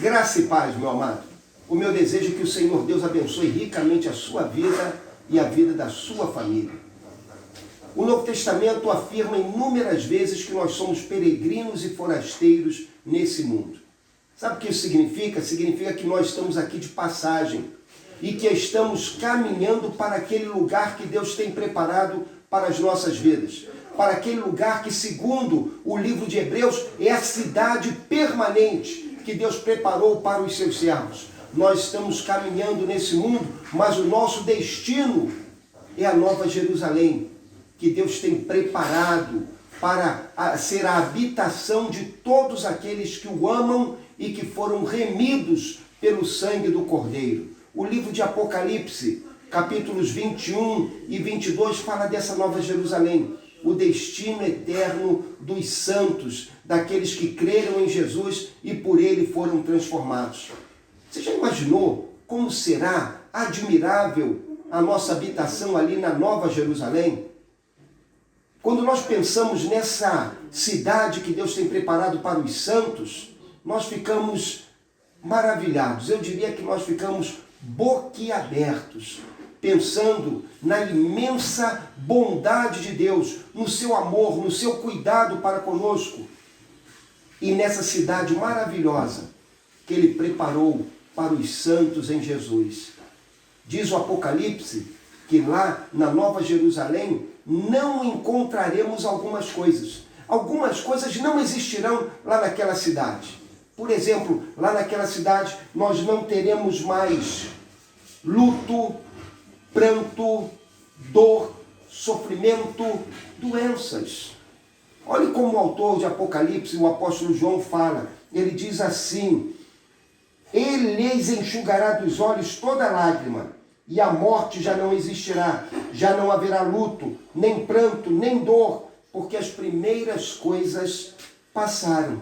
Graça e paz, meu amado. O meu desejo é que o Senhor Deus abençoe ricamente a sua vida e a vida da sua família. O Novo Testamento afirma inúmeras vezes que nós somos peregrinos e forasteiros nesse mundo. Sabe o que isso significa? Significa que nós estamos aqui de passagem e que estamos caminhando para aquele lugar que Deus tem preparado para as nossas vidas. Para aquele lugar que, segundo o livro de Hebreus, é a cidade permanente que Deus preparou para os seus servos. Nós estamos caminhando nesse mundo, mas o nosso destino é a Nova Jerusalém, que Deus tem preparado para ser a habitação de todos aqueles que o amam e que foram remidos pelo sangue do Cordeiro. O livro de Apocalipse, capítulos 21 e 22, fala dessa Nova Jerusalém, o destino eterno dos santos, daqueles que creram em Jesus e por ele foram transformados. Você já imaginou como será admirável a nossa habitação ali na Nova Jerusalém? Quando nós pensamos nessa cidade que Deus tem preparado para os santos, nós ficamos maravilhados. Eu diria que nós ficamos boquiabertos, pensando na imensa bondade de Deus, no seu amor, no seu cuidado para conosco e nessa cidade maravilhosa que Ele preparou para os santos em Jesus. Diz o Apocalipse que lá na Nova Jerusalém não encontraremos algumas coisas. Algumas coisas não existirão lá naquela cidade. Por exemplo, lá naquela cidade nós não teremos mais luto, pranto, dor, sofrimento, doenças. Olhe como o autor de Apocalipse, o apóstolo João, fala. Ele diz assim: Ele lhes enxugará dos olhos toda lágrima, e a morte já não existirá, já não haverá luto, nem pranto, nem dor, porque as primeiras coisas passaram.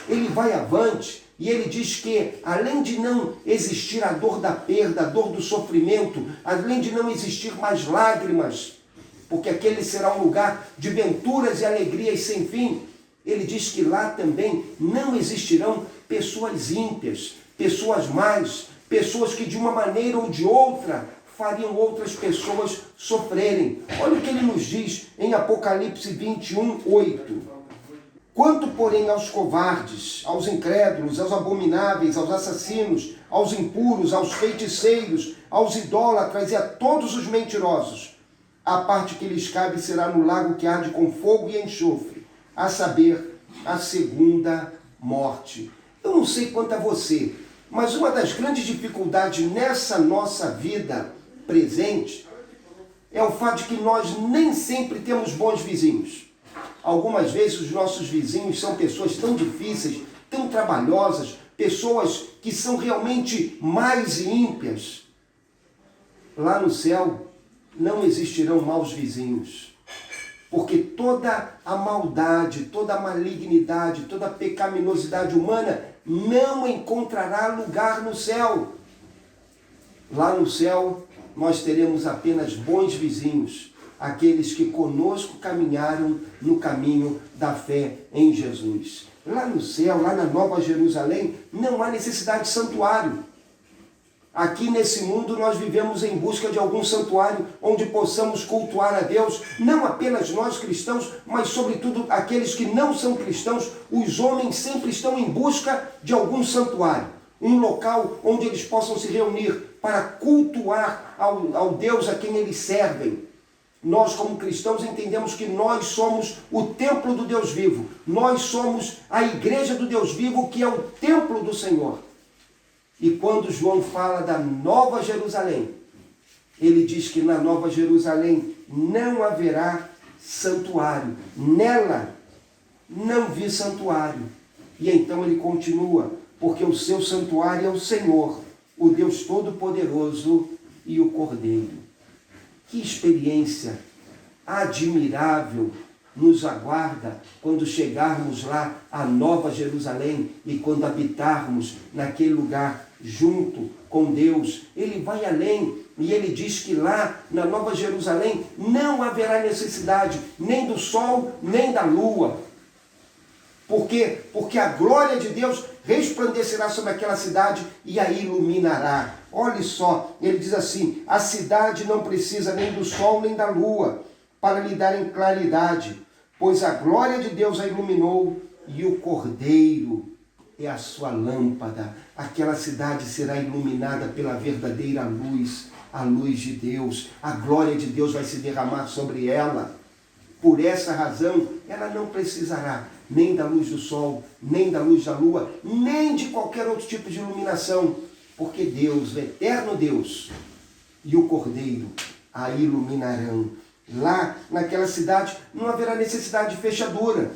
Ele vai avante e ele diz que, além de não existir a dor da perda, a dor do sofrimento, além de não existir mais lágrimas, porque aquele será um lugar de venturas e alegrias sem fim, ele diz que lá também não existirão pessoas ímpias, pessoas más, pessoas que de uma maneira ou de outra fariam outras pessoas sofrerem. Olha o que ele nos diz em Apocalipse 21, 8. Quanto, porém, aos covardes, aos incrédulos, aos abomináveis, aos assassinos, aos impuros, aos feiticeiros, aos idólatras e a todos os mentirosos, a parte que lhes cabe será no lago que arde com fogo e enxofre, a saber, a segunda morte. Eu não sei quanto a você, mas uma das grandes dificuldades nessa nossa vida presente é o fato de que nós nem sempre temos bons vizinhos. Algumas vezes os nossos vizinhos são pessoas tão difíceis, tão trabalhosas, pessoas que são realmente más e ímpias. Lá no céu não existirão maus vizinhos, porque toda a maldade, toda a malignidade, toda a pecaminosidade humana não encontrará lugar no céu. Lá no céu nós teremos apenas bons vizinhos, aqueles que conosco caminharam no caminho da fé em Jesus. Lá no céu, lá na Nova Jerusalém, não há necessidade de santuário. Aqui nesse mundo nós vivemos em busca de algum santuário onde possamos cultuar a Deus, não apenas nós cristãos, mas sobretudo aqueles que não são cristãos. Os homens sempre estão em busca de algum santuário, um local onde eles possam se reunir para cultuar ao Deus a quem eles servem. Nós, como cristãos, entendemos que nós somos o templo do Deus vivo. Nós somos a igreja do Deus vivo, que é o templo do Senhor. E quando João fala da Nova Jerusalém, ele diz que na Nova Jerusalém não haverá santuário. Nela não vi santuário. E então ele continua, porque o seu santuário é o Senhor, o Deus Todo-Poderoso e o Cordeiro. Que experiência admirável nos aguarda quando chegarmos lá à Nova Jerusalém e quando habitarmos naquele lugar junto com Deus. Ele vai além e ele diz que lá na Nova Jerusalém não haverá necessidade nem do sol nem da lua. Por quê? Porque a glória de Deus resplandecerá sobre aquela cidade e a iluminará. Olha só, ele diz assim: a cidade não precisa nem do sol nem da lua para lhe darem claridade, pois a glória de Deus a iluminou e o Cordeiro é a sua lâmpada. Aquela cidade será iluminada pela verdadeira luz, a luz de Deus. A glória de Deus vai se derramar sobre ela. Por essa razão, ela não precisará nem da luz do sol, nem da luz da lua, nem de qualquer outro tipo de iluminação, porque Deus, o eterno Deus e o Cordeiro a iluminarão. Lá naquela cidade não haverá necessidade de fechadura.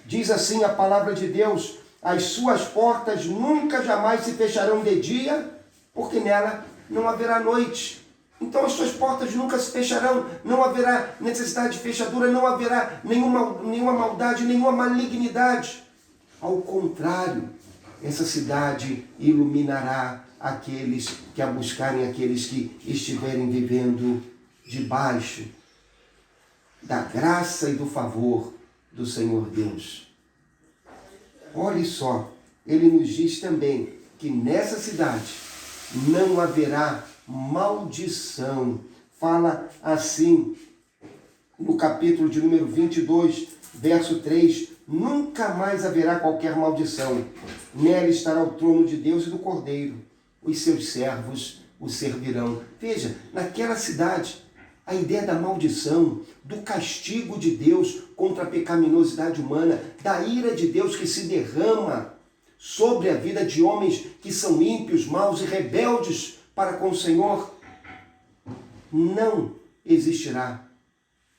Diz assim a palavra de Deus: as suas portas nunca jamais se fecharão de dia, porque nela não haverá noite. Então as suas portas nunca se fecharão, não haverá necessidade de fechadura, não haverá nenhuma maldade, nenhuma malignidade. Ao contrário, essa cidade iluminará aqueles que a buscarem, aqueles que estiverem vivendo debaixo da graça e do favor do Senhor Deus. Olhe só, ele nos diz também que nessa cidade não haverá maldição. Fala assim no capítulo de número 22, verso 3: nunca mais haverá qualquer maldição. Nela estará o trono de Deus e do Cordeiro. Os seus servos o servirão. Veja, naquela cidade, a ideia da maldição, do castigo de Deus contra a pecaminosidade humana, da ira de Deus que se derrama sobre a vida de homens que são ímpios, maus e rebeldes para com o Senhor, não existirá,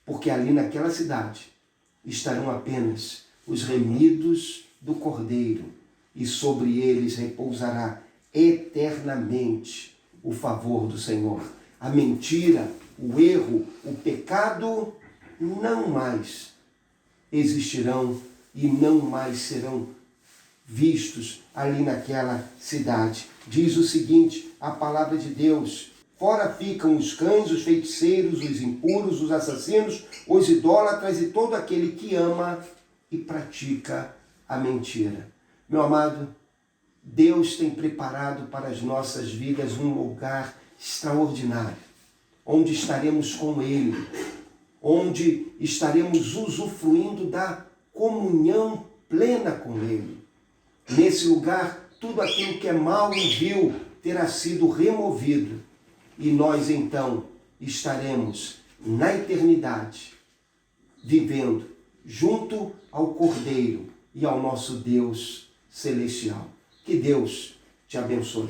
porque ali naquela cidade estarão apenas os remidos do Cordeiro, e sobre eles repousará eternamente o favor do Senhor. A mentira, o erro, o pecado não mais existirão e não mais serão vistos ali naquela cidade. Diz o seguinte, a palavra de Deus: fora ficam os cães, os feiticeiros, os impuros, os assassinos, os idólatras e todo aquele que ama e pratica a mentira. Meu amado, Deus tem preparado para as nossas vidas um lugar extraordinário, onde estaremos com Ele, onde estaremos usufruindo da comunhão plena com Ele. Nesse lugar, tudo aquilo que é mal e vil terá sido removido, e nós então estaremos na eternidade, vivendo junto ao Cordeiro e ao nosso Deus celestial. Que Deus te abençoe.